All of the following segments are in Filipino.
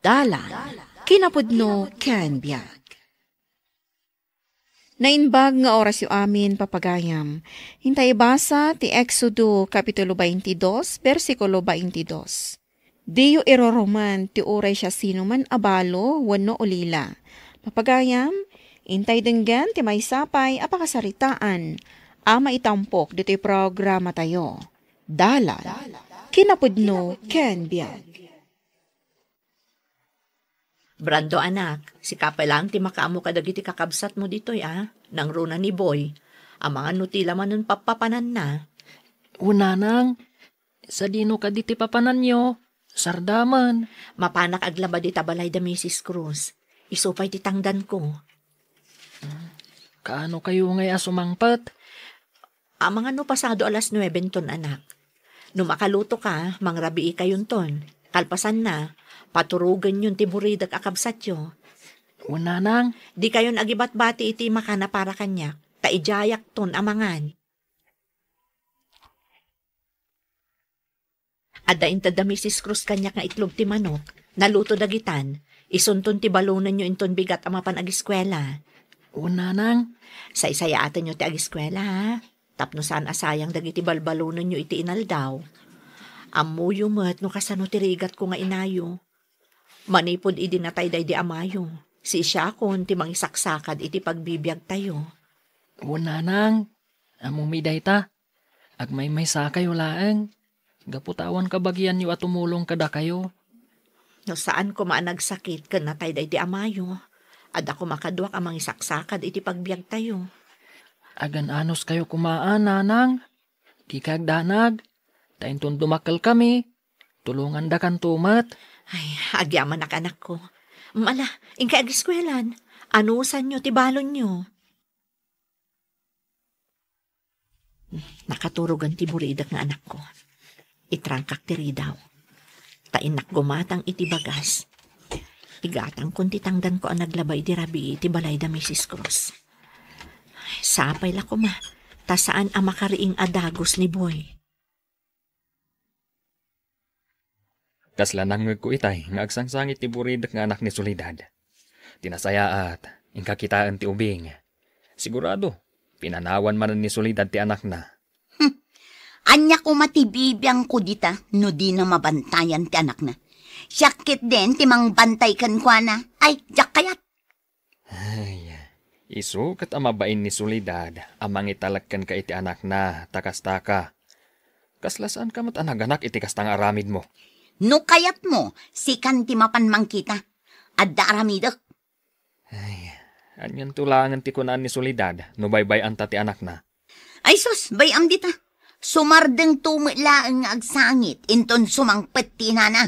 Dalan, kinapudno ken biag. Nainbag nga oras yu amin papagayam. Hintay basa ti Exodo Kapitulo 22, versikulo 22. Diyo iroroman ti uray siya sino man abalo wano ulila. Papagayam, hintay denggan ti may sapay apakasaritaan. Ama itampok dito'y programa tayo. Dalan, kinapudno ken biag. Brando anak, si kapay lang ti makaamo kadagiti kakabsat mo dito'y nang runa ni Boy. Ang mga nutila man nun papapanan na. Unanang, sa dino ka diti papanan nyo, sardaman. Mapanak aglaba di tabalay da Mrs. Cruz. Isupay ti tangdan ko. Kaano kayo ngay asumangpat? Ang mga no pasado alas 9 ton anak. Numakaluto ka, mangrabii kayon ton. Kalpasan na, paturugan yun ti buridag akabsat yo. Unanang, Di kayon agibat-bati iti makana para kanyak. Taijayak ton amangan. Ada inta da Mrs. Cruz kanyak nga itlog ti manok. Naluto dagitan. Isunton ti balunan nyo inton bigat ang mapan agiskwela. unanang, Say-saya atin nyo ti agiskwela ha. Tapno saan asayang dagiti balbalunan nyo iti inaldaw. Amuyo met no kasano ti rigat ko nga inayo. Manipod idi natay day di amayo. Si siya kon ti mangisaksakad iti pagbibiyag tayo. unanang, among miday ta. Agmay sakay laeng. Gaputawan ka bagyan nyo at tumulong kada kayo. No saan ko maanagsakit ken natay day di amayo. Ad ako makaduak ang mangisaksakad iti pagbiyag tayo. Agan anos kayo kumaan, nanang. Di kagdanag. Tainton dumakal kami. Tulungan da kan tumat. Ay, agyaman anak ko. Mala, ingka agiskwelan. Anusan nyo, tibalon nyo. Nakaturugan ti buridak nga anak ko. Itrangkak tiri daw. Tainak gumatang iti bagas. Igatang kun titangdan ko ang naglabay di rabi iti balay da Mrs. Cruz. Ay, sapay la ko ma. Tasaan ang makariing adagos ni Boy. Kaslanang ko itay, nga agsangsangit ti buridak nga anak ni Soledad. Tinasaya at ingkakitaan ti ubing. Sigurado, pinanawan man ni Soledad ti anak na. Anya ko matibibiyang ko dita, no di na mabantayan ti anak na. Syakit din ti mang bantay kan kwa na. Ay, jak kayat. Ay, isukat ang mabain ni Soledad, amang italagkan ka iti anak na, takastaka. Kaslasaan ka mat anak iti kastang aramid mo. No kayat mo, sikan ti mapanmang kita. Adda aramidok. Ay, anyan tulangan ti kunaan ni Soledad, no baybayan ta ti anak na. Ay sus, bayam dita. Sumardeng tumilaang nga agsangit, inton sumangpet ti nana.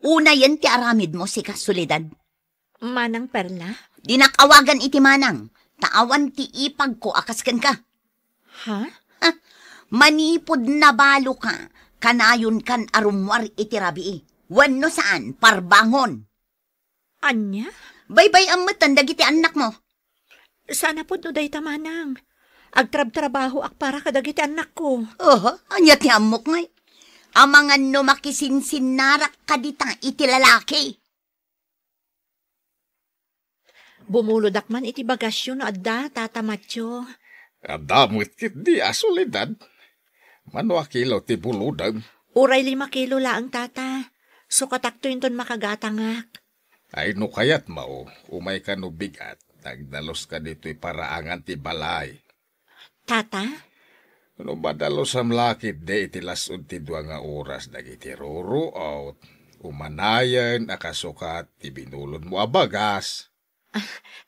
Una yan ti aramid mo, si Kasulidad. Manang Perla? Dinakawagan iti manang. Taawan ti ipag ko akaskan ka. Ha? Manipod na balo ka. Kanayon kan arumwar iti rabii. Wano saan? Parbangon. Anya? Baybay ang matandag iti anak mo. Sana po no day tamanang. Agtrab-trabaho ak para kadagiti anak ko. Anya ti amok ngay. Amangan no makisinsinnarak ka dita iti lalaki. Bumulodak man iti bagasyo no adda, tata Matyo. Adamot kit di Soledad. Manwa kilo ti buludan. Uray 5 kilo laang tata. Sukatakto yun ton makagatangak. Ay no kayat mao, umay ka no bigat. Nagdalos ka dito'y paraangan ti balay. Tata? No madalos am lakit de iti lasod ti 2 nga oras dagiti ruro out. Umanayan akasukat ti binulod mo abagas.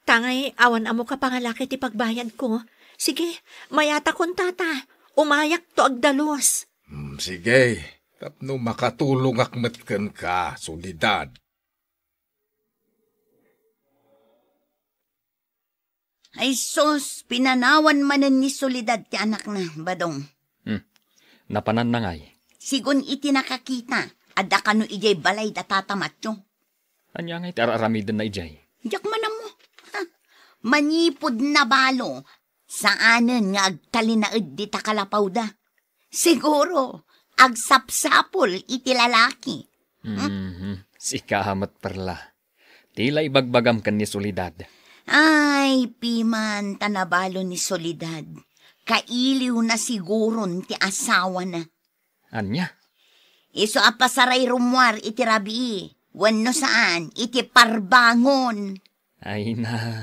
Tangay, awan amo ka pangalaki ti pagbayad ko. Sige, mayata kon tata. Umayak to agdalos. Sige, tapno makatulong akmetken ka, Soledad. Ay sus, pinanawan manen ni Soledad ti anak na, badong. Napanan na ngay. Sigun iti nakakita, adda kano ijay balay da tatamatyo. Anya ngay tararamidan na ijay. Diyak man mo. Manipod na balo. Saanen nga agtalinaed di takalapaw da. Siguro, agsapsapol iti lalaki. Si kahamat perla. Tila ibagbagam kan ni Soledad. Ay, piman, tanabalo ni Soledad. Kailiw na siguron ti asawa na. Anya? Iso apasaray rumwar iti rabi. Wano saan, iti parbangon. Ay na,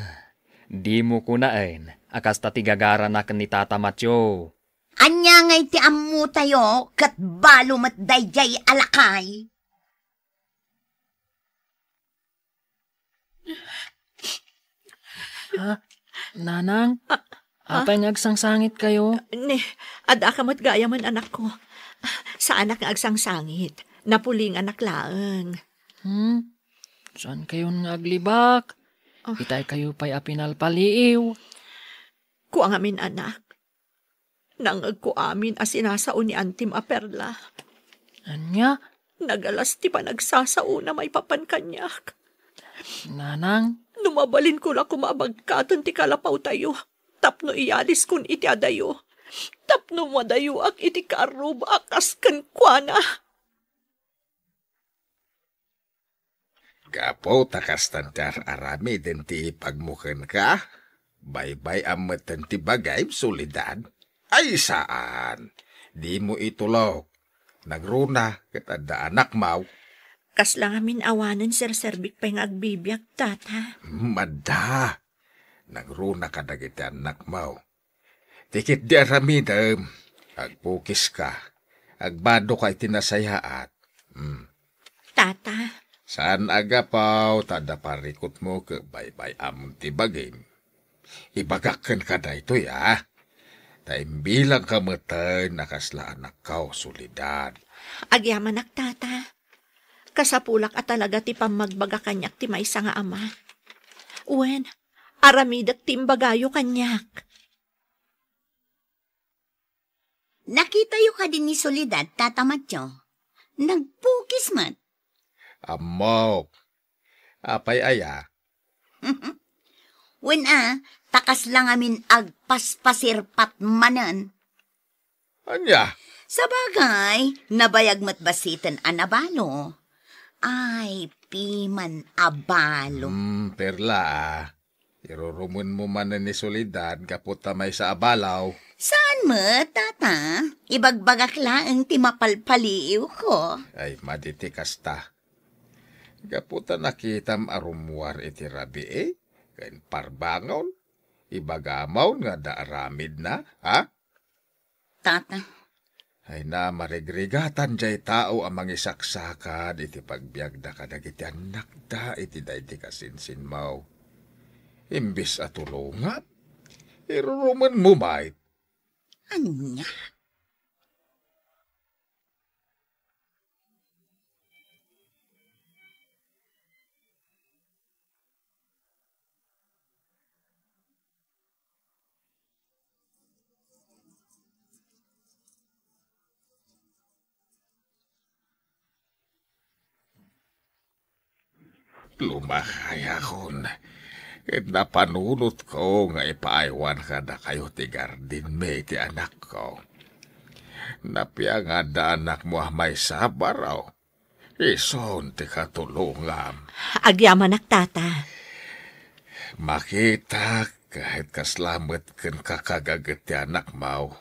di mo kunain. Akas tatigagara na kan ni Tata Matyo. Anya nga iti ammo tayo, kat balo mat dayjay alakay. Nanang, apay ngagsangsangit kayo? Ne, ada ka mo't gaya man anak ko. Sa anak nga agsangsangit, napuling anak laeng. Saan kayo ngaglibak? Itay kayo pa'y apinalpaliiw. Kuang amin anak. Nangag ko amin as sinasao ni Antim a Perla. Anya? Nagalas ti pa nagsasao na may papan kanyak. Nanang, Numabalin ko la kumabagkatan ti kalapaw tayo. Tapno iyalis kun iti adayo. Tapno madayo ak iti karub akas kan kuana. Gapo takas tantar arami din ti pagmukan ka. Bye-bye amatan ti bagay, Soledad. Ay saan? Di mo itulog. Nagruna katanda anak mau. Kas lang amin awanan Sir Serbik pa yung agbibiyak, tata. Mada. Nagruna ka dagiti anak mau. Tikit di aramidam. Agpukis ka. Agbado ka itinasayaat. Tata, Saan agapaw, tada parikot mo ke bye-bye amon ti bagay. Ibagakan ka na ito ya. Taimbilang kamatay nakasla anak kao, Soledad. agyaman ak tata. Kasapulak at talaga ti pamagbaga kanyak ti maysa nga ama. Uwen, aramidak timbagayo kanyak. Nakita yu ka din ni Soledad, Tata Matyo. Nagpukis man. Amok. Apay aya. Wen takas lang amin agpaspasirpat manan. Anya? Sa bagay, nabayag mat basitan anabalo. Ay, piman abalo. Perla. Irurumun mo man ni Soledad kapot tamay sa abalaw. Saan mo, tata? Ibagbagak laang ti mapalpaliw ko. Ay, maditikas ta. Kaputa nakitam arumuar iti rabi kain parbangon. Ibagamaw nga daaramid na, ha? Tata, Ay na marigrigatan jay tao ang mangisaksakad iti pagbiagda ka dagiti anak da iti dayti kasinsin mo. Imbis atulungan, iruruman mo may. anya? Lumakay akon. Napanunot ko nga ipaaywan ka na kayo ti garden me ti anak ko. Napia nga da anak mo may sabaraw. Ison ti katulungam. Agyaman ak tata. Makita kahit kaslamet ken kakagaget ti anak mo.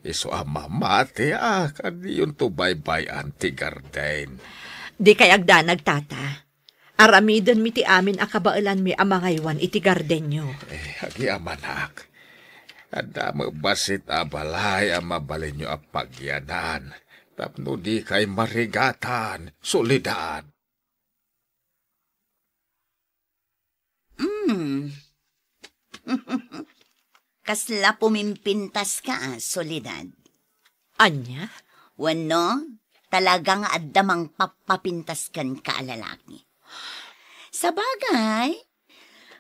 Iso amamati kadiyon to bye-bye ti garden. Di kay agdanag tata. Aramidon mi ti amin akabailan mi amangaywan iti gardenyo. Agi amanak. Ada mabasit abalay ang mabalin nyo ang pagyanan. Tapno di kay marigatan, Soledad. Kasla pumimpintas ka, Soledad. Anya? Wano, talagang addamang papapintas kan kaalalaki. Sa bagay,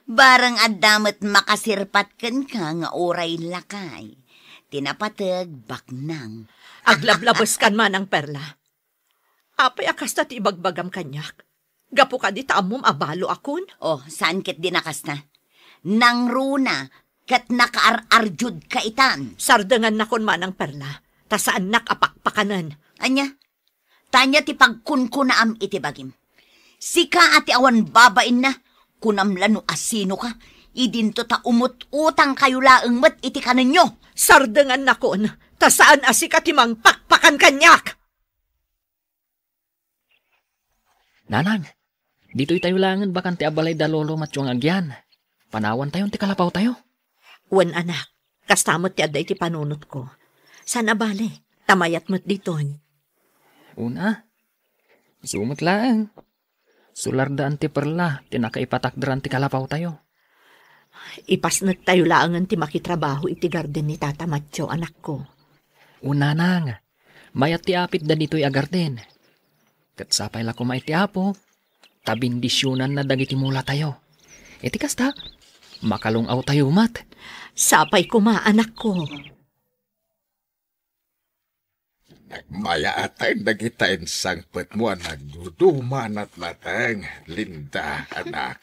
barang addamat makasirpat kan ka nga oray lakay. Tinapatag baknang. Aglablabos kan man ang perla. Apay akas na ti ibagbagam kanyak. Gapo ka di taamom abalo akon? Oh, saan kit dinakas na? Nang runa, kat nakaar-arjud ka itan. Sardangan na kon man ang perla. Ta saan nakapakpakanan. Anya, tanya ti pagkunkunaam iti bagim. Sika ati awan babain na, kunamlano asino ka, idinto ta umut-utang kayo laeng met iti kanan nyo. Sardengan na kon, ta saan asika timang pakpakan kanyak. Nanang, dito'y tayo langan bakan ti abalay da lolo matsyong agyan. Panawan tayo ti kalapaw tayo. Wan anak, kastamot ti aday ti panunot ko. Sana bale, tamayat mo't dito. Una, sumot lang. Sulardaan ti perla, tinakaipatakdaran ti kalapaw tayo. Ipasnat tayo laangan ti makitrabaho iti garden ni Tata Matyo, anak ko. Una nang, mayat ti apit da dito'y agarden. Katsapay la kumay ti apo, tabindisyonan na dagiti mula tayo. Iti kasta, makalungaw tayo mat. Sapay ko anak ko. Nagmaya atay nagitain sangpet mo nagduduman at latang, Linda, anak.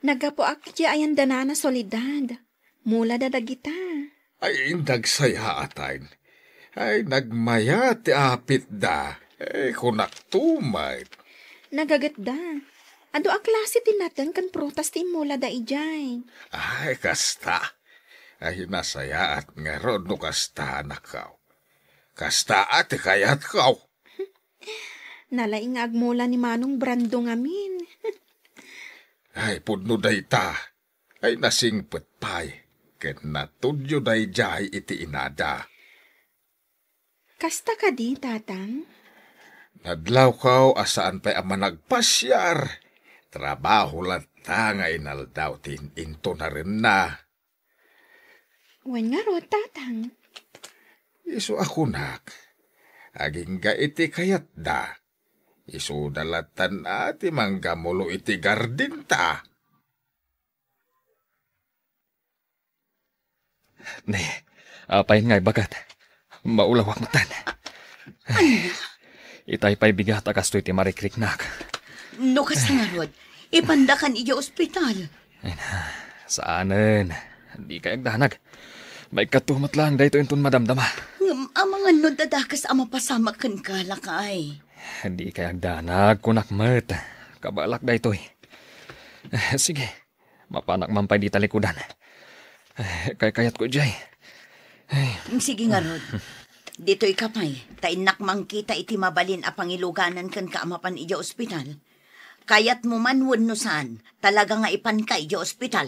Nagapo akit ayan danana solidad. Mula dadagita. Ay indag saya atay. Ay nagmaya ti apit da. Kunak tumay. Nagagat da. Ado a klase tinatan kan prutas ti mula da ijay. Ay kasta. Ay nasaya at ngaron no kasta anak kaw. Kasta ati kayat kaw. Nalaing agmula ni Manong Brando ngamin. Ay pudno day ta. Ay nasingpet pay. Ket natudyo day jay iti inada. Kasta ka di, tatang? Nadlaw kaw asaan pa'y ama nagpasyar. Trabaho lang ta nga inaldaw into na rin na. Wan nga ro, tatang. Isu ako nak. Aging ga iti kayat da. Isu dalatan ati manggamulo iti gardin ta. Ne, apayin nga'y bagat. Maulawak matan. Itay pa'y bigat akastoy ti marikriknak. No kas nga rod, ipandakan iyo ospital. Saanen, di kayag danag. May katumat lang dahito inton madamdama. Amang ano dadakas ama pasamakan ka lakay. Di kayag danag kunak met. Kabalak dahito Sige, mapanak mampay di talikudan. Kayat ko jay. Sige nga rod. Dito'y kapay, tainak mang kita iti mabalin a pangiluganan kan kaamapan iya ospital. Kayat mo man no saan, talaga nga ipan ka iya ospital.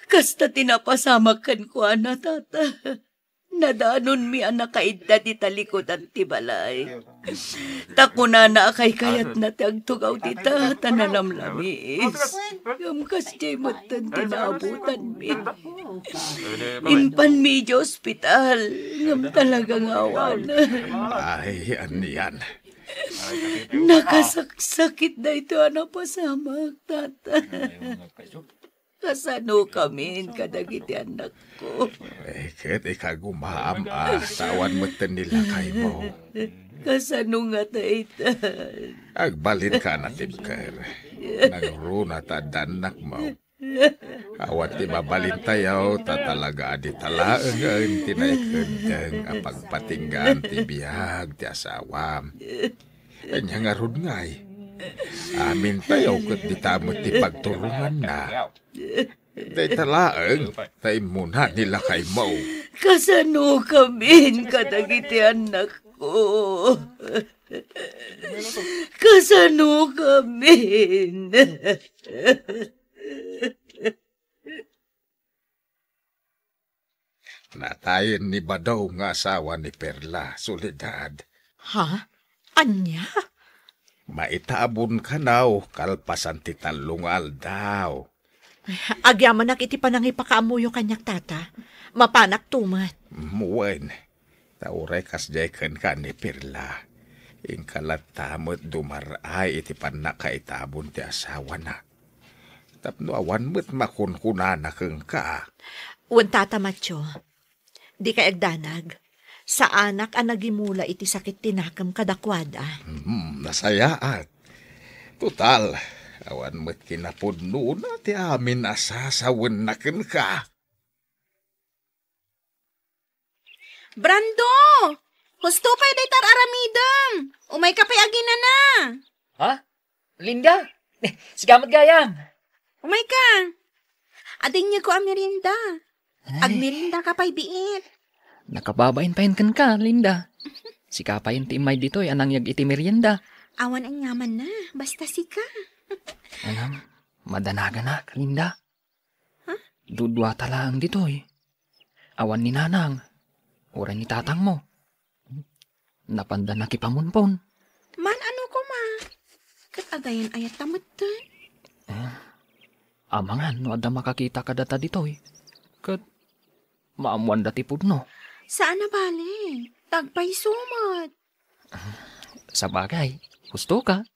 Kasta tinapasamakan ko, ana, tata. Nadanon mi anak kaidda di talikodan ti balay. Takuna na akay kayat na tagtugaw di tata na lamlamis. Kamkas jay matan tinaabutan mi. Inpan mi di ospital. Ngam talagang awan. Ay, aniyan. Nakasaksakit na ito anak pasamak, tata. Kasano kami kadagiti anak ko. Ket ikagumaam tawan mo nila kay mo. Kasano nga taita. Agbalin ka na timker. Nagruna ta danak mo. Awat ti mabalin tayo tatalaga di talaang ang tinaikendeng apagpatinggan ti biyag ti asawam. Kanya nga rod ngay. Amin tayo ket ditamot ti pagturungan na. Day talaang, tay muna nila kay mo. Kasano kami kadagiti anak ko. Kasano kami. Natayin ni Badaw nga asawa ni Perla, Soledad. Ha? Anya? Maitabon ka naw, kalpasan ti talungal daw. Agyaman nak iti panangipakaamuyo kanyak tata. Mapanak tumat. Muwen, tauray kasjaykan ka ni Perla. Ingkalat tamot dumaray iti panakaitabon ti asawa na. Tapno awan mo't makunkunana keng ka. Uwan tata Matyo, di ka agdanag. Sa anak ang nagimula iti sakit tinakam kadakwada. Nasayaat. Total, awan mo't kinapudno na ti amin asasawan na ken ka. Brando! Husto pa'y daytar aramidam! Umay ka pa'y agina na! Ha? Linda? Sigamat gayam. Umay ka! Ading niya ko ang merinda. Agmerinda ka pa'y biit. Nakababain pa kan ka, Linda. Si kapayin ti imay dito'y anang yag iti merienda. Awan ang yaman na, basta sika. Anam, madanaga na, Linda. Huh? Dudwa talang dito'y. Awan ni nanang. Oray ni tatang mo. Napanda na kipamunpon. Man ano ko ma? Katagayan ayat tamutan. Amangan, no ada makakita ka data dito'y. Kat, maamuan dati pudno. Saan na bali? Tagpay sumat. Sa bagay, gusto ka.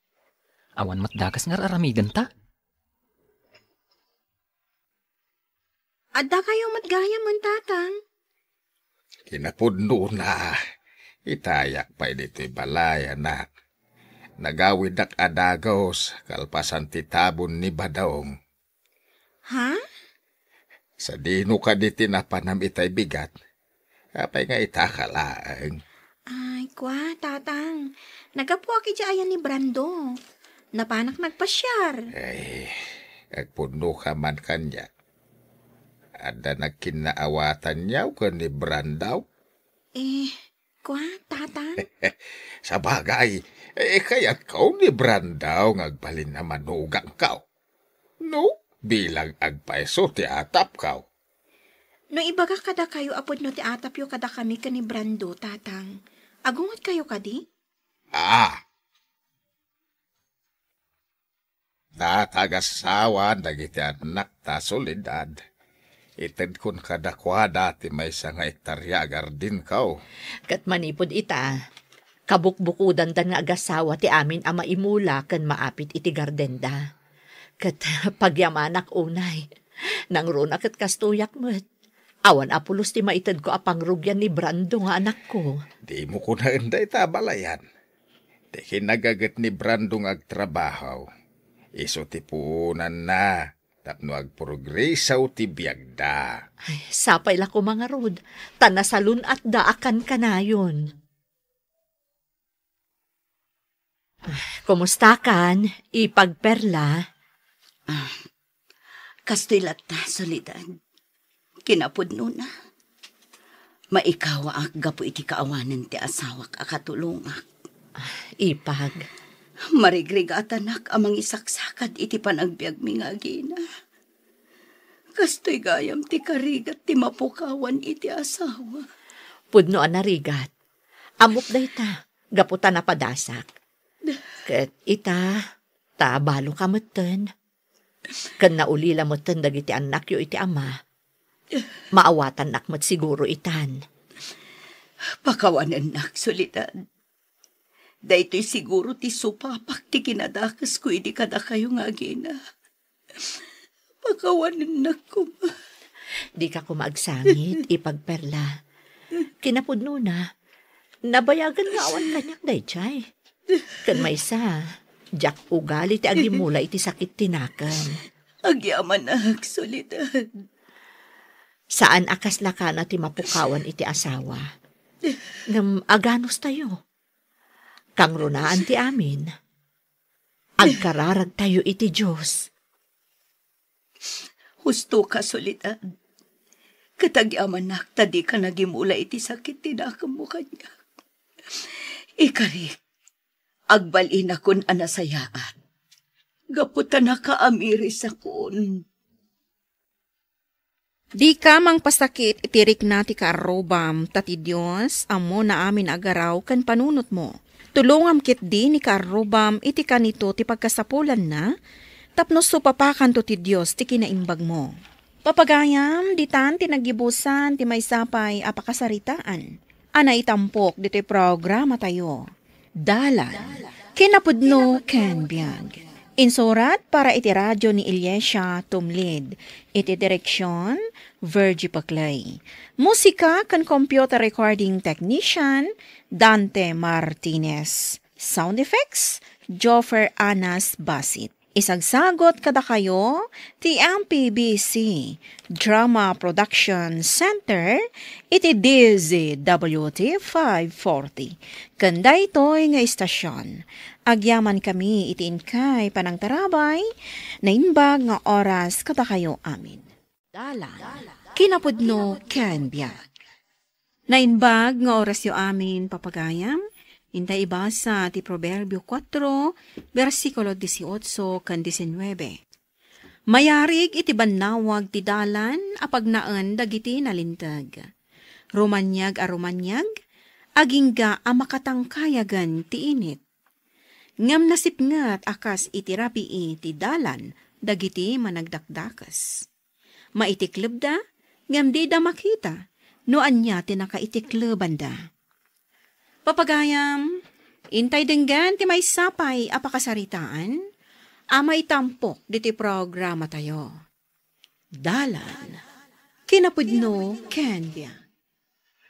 Awan matdakas nga aramigan ta. Adda kayo matgaya man tatang. Kinapudno na. Itayak pa dito'y balay, anak. Nagawid ak adagos, kalpasan ti tabon ni Badong. Ha? Sa dino ka di tinapanam itay bigat, kapay nga itakalaang. Ay, kwa, tatang. Nagapuwa ki ayan ni Brando. Napanak nagpasyar. Ay, agpuno ka man kanya. Ada nagkinaawatan niyaw ka ni Brandaw. Kwa, tatang. Sa bagay, kaya't kau ni Brandaw ngagbalin na manugang kau. No, bilang agpaiso ti atap kau. No ibaga kada kayo apod no ti atap yo kada kami ka ni Brando, tatang. Agungot kayo kadi? Natagasawan dagiti anak ta solidad. Ited kun kadakwada ti may nga ektarya agardin kau. Kat manipod ita, kabukbukudan dan nga agasawa ti amin ama imula ken maapit iti gardenda. Kat pagyamanak unay, nang runa kat kastuyak met. Awan apulos ti maited ko apang rugyan ni Brando nga anak ko. Di mo ko na inday tabalayan. Di kinagagat ni Brando nga agtrabaho. Iso ti puunan na. Tapno agprogresaw ti biyagda. Ay, sapay la ko mga rod. Tanasalun at daakan ka na yun. Kumusta kan? Ipagperla? Kastoy lata, solidad. Kinapudno na. Maikawa ak gapo iti kaawanan ti asawak akatulungak. Ipag. Marigregatanak amang isaksakad iti panagbiag mi nga gina. Kastoy gayam ti karigat ti mapukawan iti asawa. Pudno anarigat. Amok da ita. Gaputa na padasak. Ket ita, tabalo ka meten. Ken naulila meten dagiti anak yo iti ama. Maawatan nakmat siguro itan. Pakawanan nak, solidad. Daytoy siguro ti supapak ti kinadakas ko iti kada kayo nga gina. Pakawanan nak ko ma. Di ka kumagsangit, ipagperla. Kinapudno na. Nabayagan nga awan kanyak day, chay. Kan may sa, jak ugali ti agimula iti sakit tinakan. Agyaman nak, solidad. Saan akas lakana ti mapukawan iti asawa? Ngam aganos tayo. Kang runaan ti amin. Agkararag tayo iti Diyos. Husto ka, solidad. Katagyaman nak, tadi ka nagimula iti sakit tinakam mo kanya. Ikarik, agbalin akon anasayaan. Gaputan na ka amiris akon. Di ka mang pasakit itirik na ti kaarobam, tati Diyos, amo na amin agaraw kan panunot mo. Tulungam kit di ni kaarobam iti kanito ti pagkasapulan na, tapno supapakan to ti Diyos ti kinaimbag mo. Papagayam, ditan tinagibusan ti may sapay apakasaritaan. Ana itampok dito'y programa tayo. Dalan, kinapudno ken biag. Insurat para iti radyo ni Ilyesya Tumlid. Iti direksyon, Virgie Paclay. Musika kan computer recording technician, Dante Martinez. Sound effects, Joffer Anas Basit. Isagsagot kada kayo ti MPBC Drama Production Center iti DZWT 540. Kanda ito'y nga istasyon. Agyaman kami iti inkay panangtarabay na inbag nga oras kada kayo amin. Dalan, kinapudno ken biag. Nainbag nga oras yo amin papagayam. Intay ibasa ti Proverbio 4, versikulo 18 kan 19. Mayarig iti bannawag ti dalan apagnaan dagiti nalintag. Romanyag a romanyag, agingga a makatangkayagan ti init. Ngam nasipngat akas iti rabii ti dalan dagiti managdakdakas. Maitikleb da, ngam di da makita, no anya ti nakaitikleban da. Papagayam, intay denggan ti may sapay apakasaritaan, amay tampok diti programa tayo. Dalan, kinapudno ken biag.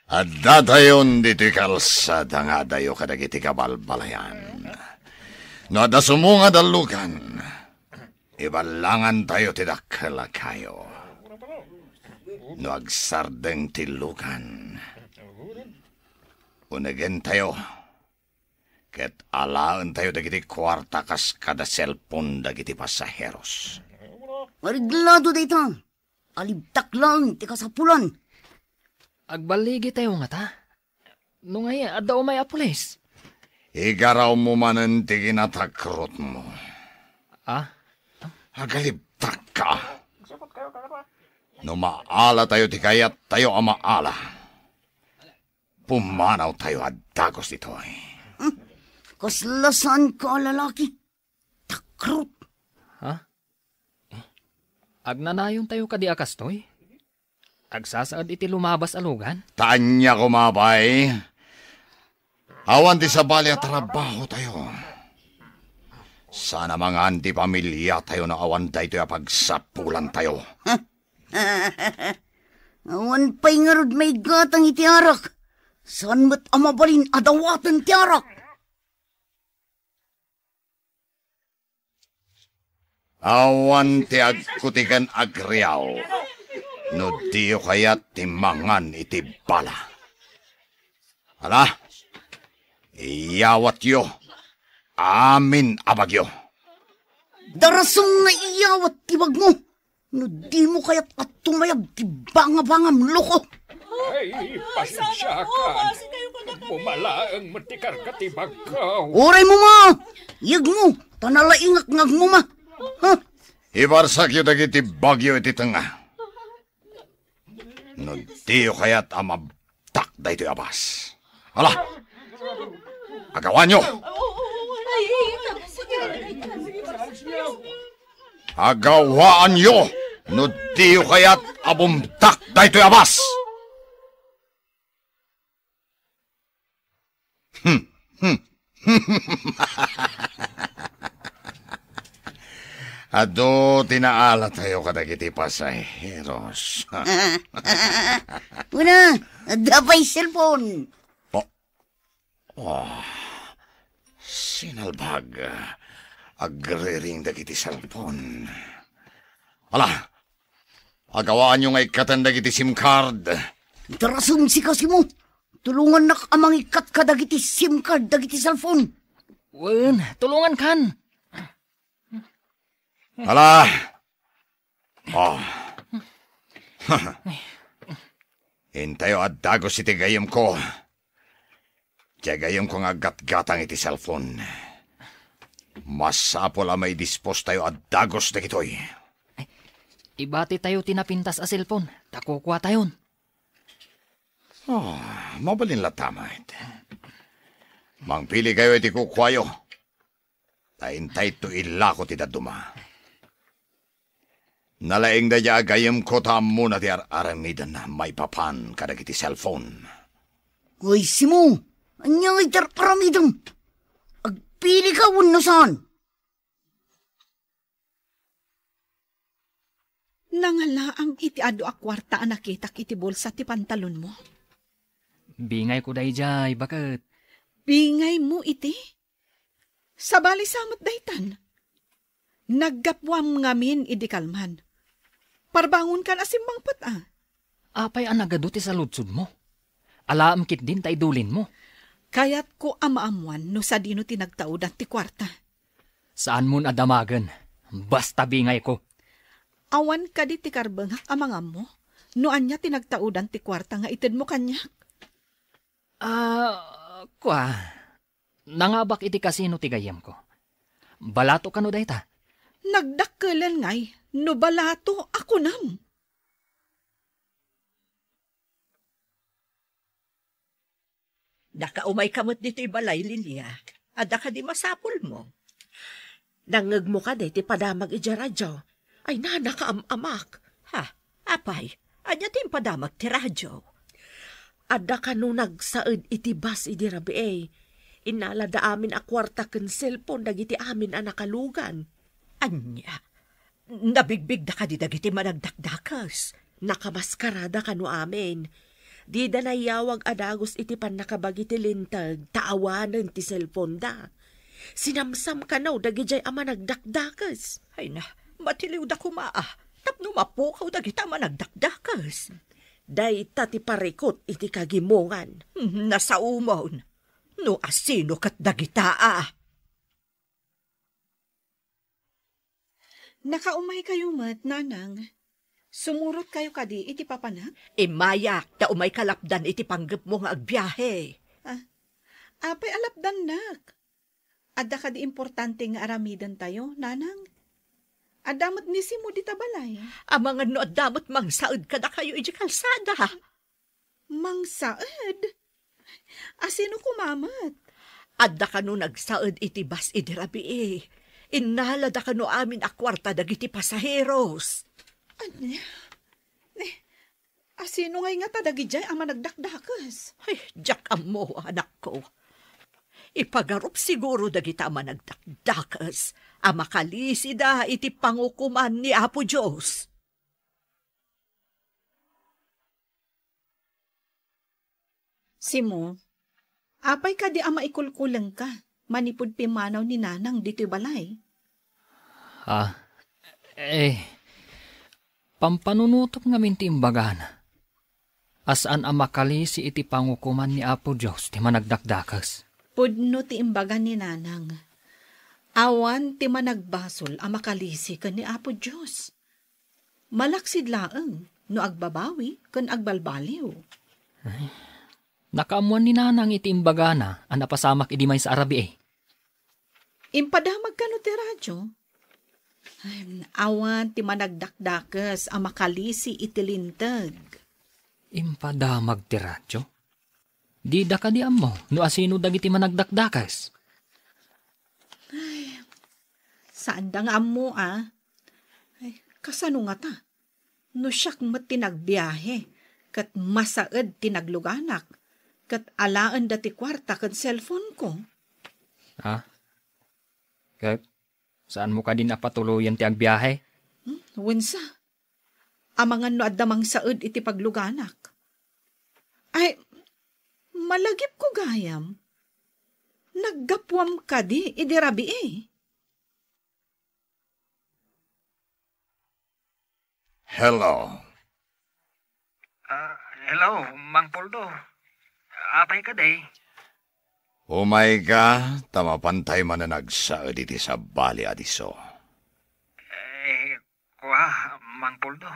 At dadayon diti kalsada nga dayo kadagiti kabalbalayan. No da sumunga dalugan, ibalangan tayo ti dakla kayo. No agsardeng ti lugan, unagen tayo, ket alaan tayo dagiti kwarta kas kada cellphone dagiti pasaheros. Mariglado dayta, alibtak lang ti kasapulan. Agbaligi tayo nga ta. Nung ay adaw may apulis. Igaraw mo manen ti ginatakrot mo. Ah? Agalibtak ka. No maala tayo ti kayat tayo ang maala. Pumanaw tayo at dagos dito eh. Kaslasan ka, lalaki. Takrot. Ha? Agnanayon tayo kadi akas toy? Agsasaad iti lumabas alugan? Tanya kumabay. Awan di sa bali at trabaho tayo. Sana mga anti pamilya tayo na awan da ito pagsapulan tayo. Awan pa'y nga rod may gatang itiarak. Saan mo't amabalin adawatan tiarak? Awan ti agkutikan agriyaw. No diyo kayat timangan iti bala. Hala, iyawat yo. Amin abagyo. Darasong nga iyawat tibag mo. No di mo kayat at tumayag ti banga-bangam loko. Ay, pasensya ka. Bumalaang matikar ka tibag ka. Oray mo ma! Yag mo! Tanalaingak ngag mo ma! Ha? Ibarsak yu dagiti bagyo iti tanga. No diyo kayat amabtak da ito abas. Hala! Agawan nyo! Agawaan nyo! No diyo kayat abumtak da ito abas! Ado, tinaala tayo kadagiti pasaheros. Una, dabay cellphone. Sinalbag. Agriring dagiti cellphone. Ala, agawaan nyo nga ikatan dagiti SIM card. Darasong si kasi mo. Tulungan nak amang ikat ka dagiti SIM card dagiti cellphone. Wen, tulungan kan. Ala. Hintayo at dagos iti gayam ko. Tiyagayam ko nga gat-gatang iti cellphone. Masapol may dispos tayo at dagos na kitoy. Ibati tayo tinapintas a cellphone. Takukuha tayon. Mabalin la tama ito. Mangpili kayo iti kukwayo. Taintay to ilako ti daduma. Nalaing da ya agayam ko tamo na ti aramidan na may papan kadag iti cellphone. Uy, Simo! Anyang itar aramidam! Agpili ka unasan! Nangalaang iti ado a kwarta nakitak iti bulsa ti pantalon mo. Bingay ko day jay, bakit? Bingay mo iti? Sabali samot daytan. Naggapwam ngamin idi kalman. Parbangon ka na simbangpat Apay ang nagadot sa lutsud mo. Alaam kit din ta idulin mo. Kayat ko amaamuan no sa dino tinagtaudan ti kwarta. Saan mo adamagan? Basta bingay ko. Awan ka di ti karbengak amangam mo. No anya tinagtaudan ti kwarta nga ited mo kanyak. Kwa. Nangabak iti kasino ti gayem ko. Balato ka no dayta? Nagdakkelan ngay. No balato ako nam. Nakaumay kamot dito'y balay, Lilia. Ada ka di masapol mo. Nangag mo ka ti padamag ija radyo. Ay nakaamamak. Ha, apay, anya tim padamag ti radyo. Ada ka no nagsaad iti bas iti rabi Inalada amin a kwarta ken cellphone dagiti amin a nakalugan. Anya, nabigbig da ka di dagiti managdakdakas. Nakamaskarada ka no amin. Di da nayawag adagos iti pan nakabagi ti lintag, taawanan ti cellphone da. Sinamsam ka na dagijay ama nagdakdakas. Ay na, matiliw da kumaa. Tapno mapukaw dagita managdakdakas. Day ti parikot iti kagimongan. Nasa umon. No asino kat dagita Nakaumay kayo mat, nanang. Sumurot kayo kadi iti papanak? Mayak, da umay kalapdan iti panggap mo nga agbiyahe. Apay alapdan nak. Adda ka di importante nga aramidan tayo, nanang. Adamot nisi mo di tabalay. Amangan no adamot mangsaad ka da kayo iti kalsada. Mangsaad? Asino kumamat? Adda ka no nagsaad iti bas iti rabi Inalada ka no amin a kwarta dagiti pasaheros. Anya? Asino ngay nga tadagijay ama nagdakdakas? Ay, jak mo, anak ko. Ipagarup siguro dagita ama nagdakdakas. Ama kalisida iti pangukuman ni Apo Diyos. Simo, apay ka di ama ikulkulang ka. Manipod pimanaw ni nanang dito'y balay. Pampanunutok ngamin ti imbagan. Asaan ang makalisi iti pangukuman ni Apo Diyos ti managdakdakas. Pudno ti imbagan ni nanang. Awan ti managbasol ang makalisi kan ni Apo Diyos. Malaksid laeng no agbabawi kan agbalbaliw. Nakaamuan ni nanang iti imbagana ang napasamak idi may sa arabi Impadamag ka no ti radyo. Awan ti managdakdakas ang makalisi iti lintag. Impadamag ti radyo? Di da ka di amo no asino dagiti managdakdakas. Saan da nga amo kasano nga ta? No siyak mat tinagbiyahe kat masaed tinagluganak kat alaan dati kwarta kat cellphone ko. Kat saan mo ka din napatuloyan ti agbiyahe? Wensa? Amangan no addamang saed iti pagluganak. Ay, malagip ko gayam. Naggapwam ka di, idirabi Hello. Hello, Mang Poldo. Apay ka day? Umay ka, tamapantay man na nagsaad iti sa bali adiso. Mang Poldo.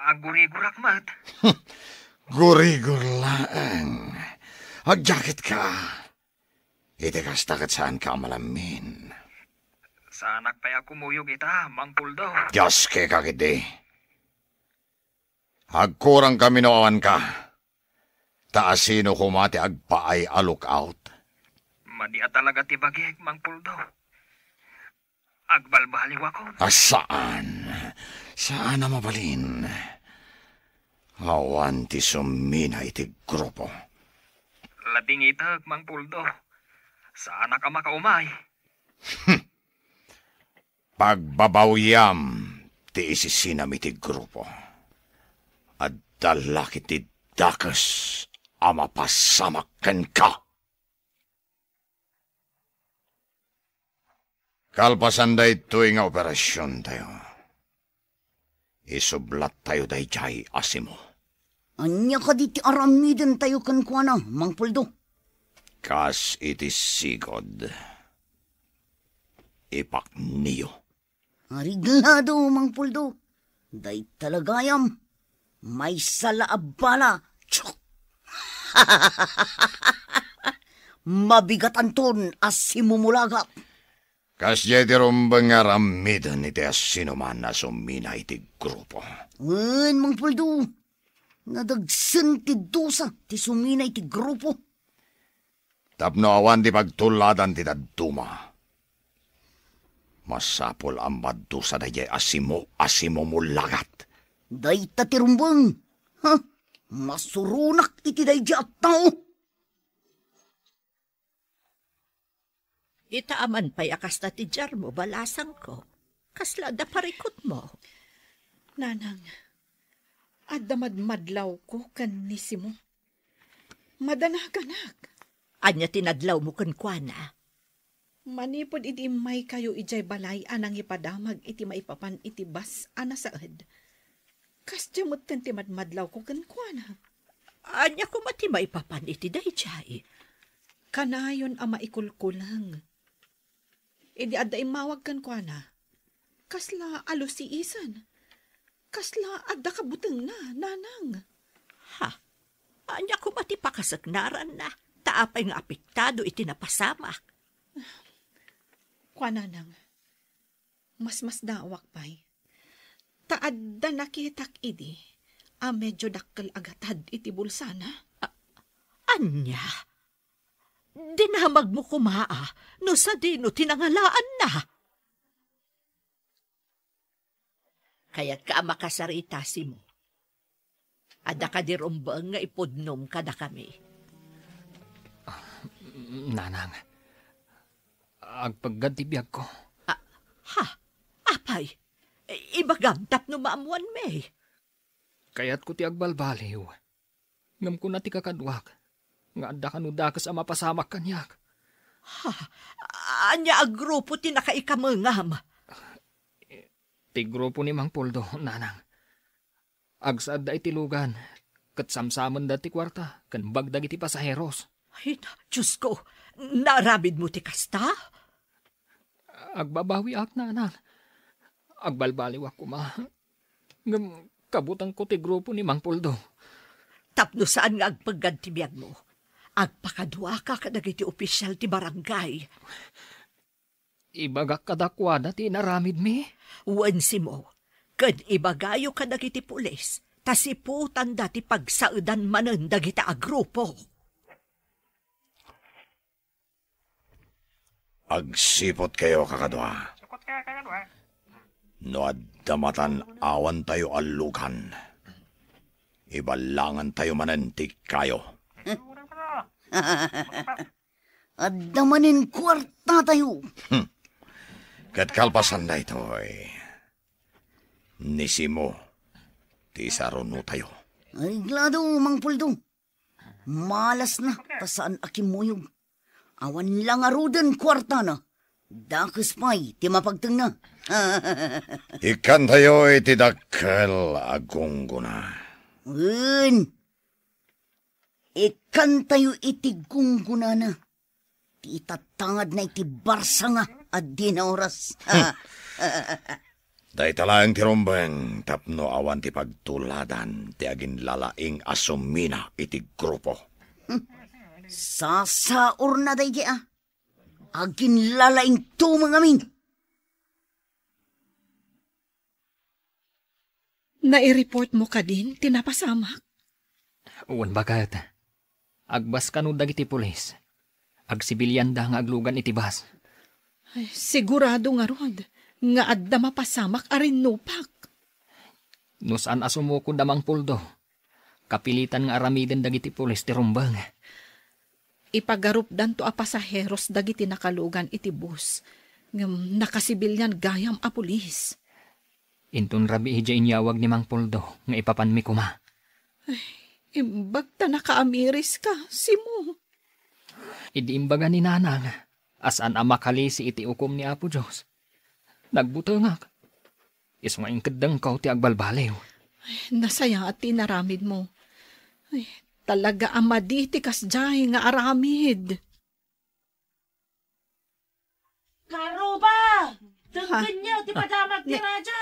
Agurigurak mat. Gurigur laang. Agjakit ka. Iti kastakat saan ka malamin. Sanak pa'y kumuyog ita, Mang Poldo. Diyos ke kakiti. Agkurang kami noawan ka. Taasino kumati agpaay a lookout. Madia talaga tibagig, Mang Poldo. Agbalbaliw ako. Saan? Saan na mabalin? Awan ti sumina iti grupo. Labing itag, Mang Poldo. Saan ka makaumay? Pagbabawyam ti isisinam iti grupo. At dalakit ti dakas ama pasamaken ka. Kalpasan da ito'y nga operasyon tayo. Isublat tayo day jay asimo. Anya ka di ti aramiden tayo kan kwa na, Mang Puldo. Kas iti sigod. Ipak niyo. Ariglado, Mang Puldo. Day talagayam. May salaabala. Tsyok! Mabigat anton as simumulagap. Kas jeti rumbang nga ramidan iti asinuman na sumina iti grupo. Mang Puldo. Nadagsan ti dosa ti sumina iti grupo. Tapno awan ti pagtuladan ti daduma. Masapol ang madusa na jay asimo mulagat. Day tatirumbang. Ha? Masurunak iti day at tao. Itaaman pa'y akas na ti jar mo, balasang ko. Kasla da parikot mo. Nanang, adamad-madlaw ko kan nisi mo. Madanaganak. Anya tinadlaw mo kan kuana. Manipod iti may kayo ijay balay anang ipadamag iti maipapan iti bas anasaad. Kas jamot kan ti madmadlaw ko kan kuana. Anya ko mati maipapan iti dayjay. Kanayon ang maikulkulang. Idi adda imawag kan kuana. Kasla alos si isan. Kasla adda kabuteng na, nanang. Ha? Anya ko mati pakasagnaran na. Taapay nga apektado iti napasamak. Kuananang, mas dawak pa'y. Taadda nakitak idi, medyo dakkel agatad iti bulsana. Anya? Dinamag mo kumaa, no sa dino tinangalaan na. Kaya't ka makasarita si mo. Ada ka dirumbang nga ipudnom ka na kami. Nanang, agpaggadibiyag ko. Ha? Apay? Ibagam tapno maamuan me. Kaya't ko ti agbalbaliw. Ngam ko na ti kakadwak. Nga adda kanudakas ang mapasamak kanyak. Ha? Anya ag grupo ti nakaikamangam. Ti grupo ni Mang Puldo, nanang. Agsaad da iti lugan. Kat samsaman da ti kwarta. Kan bagdag iti pasaheros. Ay, Diyos ko, narabid mo ti kasta? Agbabawi ak, nanang. Agbalbaliw ako, ma. Ngam, kabutang ko ti grupo ni Mang Puldo. Tapno saan nga agpaggadtibiyag mo? Agpakadwa ka kadagiti opisyal ti barangay. Ibagak kadakwada ti naramid mi. Wansi mo, kad ibagayo kadagiti pulis, tasiputan dati pagsaudan manen dagiti agrupo. Agsipot kayo, kakadwa. No addamatan awan tayo alukan. Ibalangan tayo manantik kayo. Addamanin kwarta tayo. Kat kalpasan na ito eh. Nisimo, ti saruno tayo. Ay, glado, Mang Puldo. Malas na, tasaan akimuyog. Awan lang arudan kwarta na. Dakas pa'y, ti mapagtang na. Ikan tayo iti dakkel agungguna. Ikan tayo iti gungguna na. Ti itatangad na iti barsa nga at di na oras. Day talang ti rumbeng tapno awan ti pagtuladan ti agin lalaing asumina iti grupo. Sasaur na day di agin lalaing tumang amin. Nai-report mo ka din, tinapasamak? Uwan bagat. Agbas kanu dagiti pulis. Agsibilyan da nga aglugan iti bas. Ay, sigurado nga rod, nga adda mapasamak arin nupak. No saan asumukod da Mang Puldo. Kapilitan nga aramiden dagiti pulis ti rumbang. Ipagarup dan to a pasaheros dagiti nakalugan iti bus. Ngam nakasibilyan gayam a pulis. Intun rabi ija inyawag ni Mang Puldo nga ipapanmi kuma. Ay, imbag ta nakaamiris ka, simo. Idi imbaga ni nanang. Asan ang makalisi iti ukom ni Apo Diyos. Nagbutangak. Iso nga ingkadang kaw ti agbalbaliw. Nasaya at tinaramid mo. Ay, talaga amadi ti kasjay nga aramid. Karuba! Danggan niyo, ti padamag ti radyo.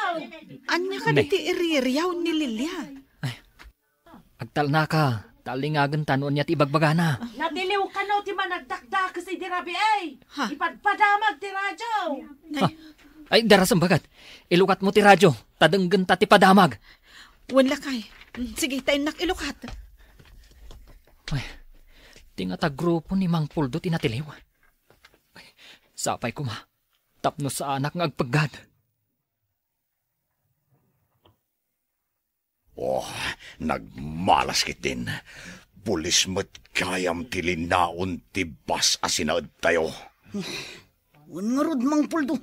Anya ka ti iririyaw ni Lilia. Agtal na ka. Talingagan tanon niya ti ibagbagana. Nadiliw ka no, ti managdakdak kasi di rabi ay. Ipadamag ti radyo. Ay, darasang bagat. Ilukat mo ti radyo. Tadanggan ta ti padamag. Wala kay. Sige, tayo ilukat. Ay, tingata grupo ni Mang Puldo tinatiliw. Ay, sapay ko ma. Tapno sa anak ng agpagad. Oh, nagmalas kitin. Pulis mo't kayam tilinaon ti bas asinaad tayo. Ungarod, Mang Puldo.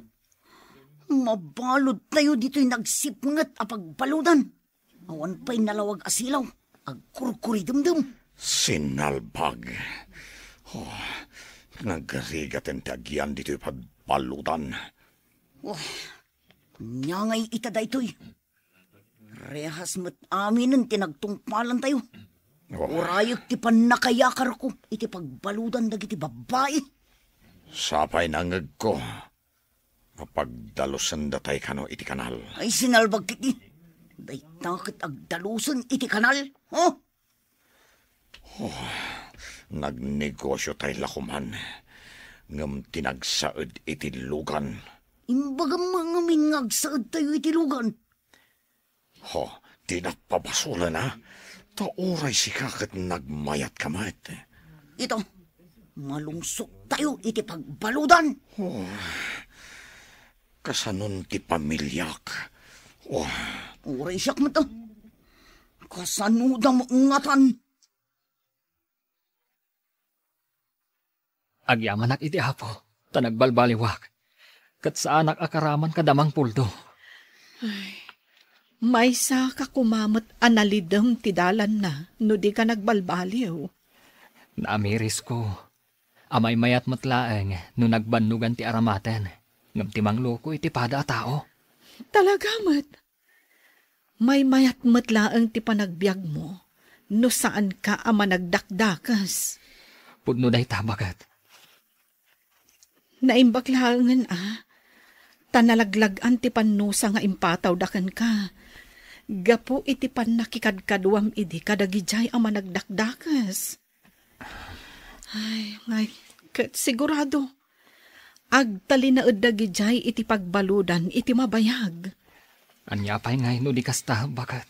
Mabalod tayo dito'y nagsipngat apagbaludan. Awan pa'y nalawag asilaw. Agkurkuri dumdum. Sinalbag. Oh, nagrigaten ti agyan dito'y pagbaludan. Oh, nyangay itada ito'y. Rehas mo't aminin tinagtungpalan tayo. Urayok ti panakayakar ko, iti pagbaludan dagiti babae. Sapay nangag ko. Kapagdalusan datay kano iti kanal. Ay sinalbag kiti. Day takit agdalusan iti kanal. Oh? Oh, nagnegosyo tay lakuman. Ngam tinagsaad iti lugan. Imbaga mga mingagsaad tayo iti lugan. Ho, tinapabasula na. Tauray si kakit nagmayat kamat. Ito, malungsok tayo iti pagbaludan. Oh, kasanon ti pamilyak. Oh, uray siyak mo to. Kasanuda mo ngatan. Agyaman ak iti apo. Tanagbalbaliwak. Kat sa anak akaraman kadamang Puldo. Ay, maysa ka kumamot analidem ti dalan na, no di ka nagbalbaliw. Naamiris ko. Amay mayat matlaeng no nagbanugan ti aramaten. Ngam ti mangloko iti pada a tao. Talaga mat. May mayat matlaeng ti panagbiag mo, no saan ka ama nagdakdakas. Pudno day tabagat. Naimbaklangan tanalaglagan ti panusa nga impataw dakan ka. Gapo iti pan nakikadkadwam idi kadagijay ama nagdakdakas. Ay, ngay, sigurado. Agtali na dagijay iti pagbaludan iti mabayag. Anya pa'y ngay no di kasta bagat.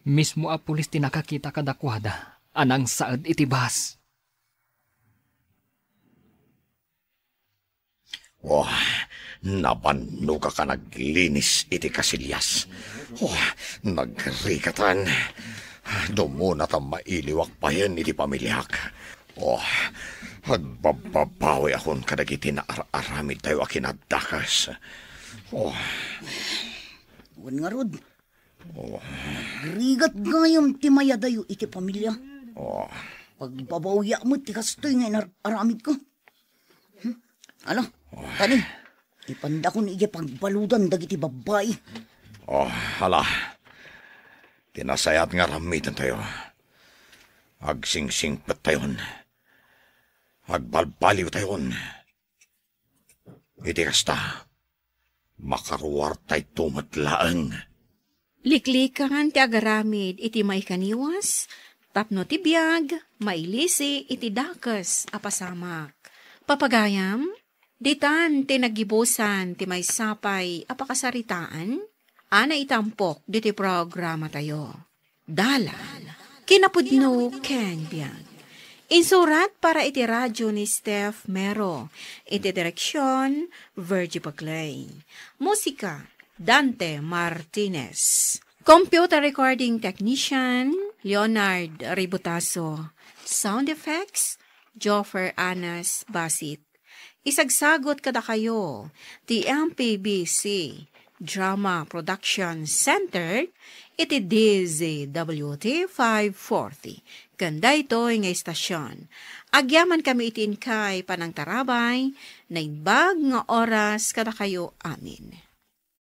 Mismo a pulis ti nakakita kadakwada. Anang saad iti bas. oh, nabanuga ka naglinis iti kasilyas. Oh, nagrikatan. Dumuna ta mailiwak pa yan iti pamilyak. Oh, agbababawi akon kadagiti na aramid tayo akinadakas. Oh, Wan nga rod. Oh. Rigat gayam ti mayadayo iti pamilya. oh, Pagbabawya mo ti kastoy nga aramid ko. Ano? Tani, ipanda ko ni iya pagbaludan dagiti babae. oh, hala. Tinasayat nga ramitan tayo. Agsingsingpat tayon. Agbalbaliw tayon. Iti kasta, makaruwar tay tumatlaang. Liklikan ti agaramid iti may kaniwas, tapno ti biag, mailisi iti dakas apasamak. Papagayam, ditan ti nagibusan ti may sapay apakasaritaan, ana itampok diti programa tayo. Dalan, kinapudno ken biag. Insurat para iti radyo ni Steph Mero. Iti direksyon, Virgie Paclay. Musika, Dante Martinez. Computer recording technician, Leonard Ributaso. Sound effects, Joffer Anas Basit. Isagsagot kada kayo, the MPBC Drama Production Center, iti DZWT 540. Ganda ito nga istasyon. Agyaman kami itin kay Panang Tarabay, Naimbag nga oras kada kayo. Amen.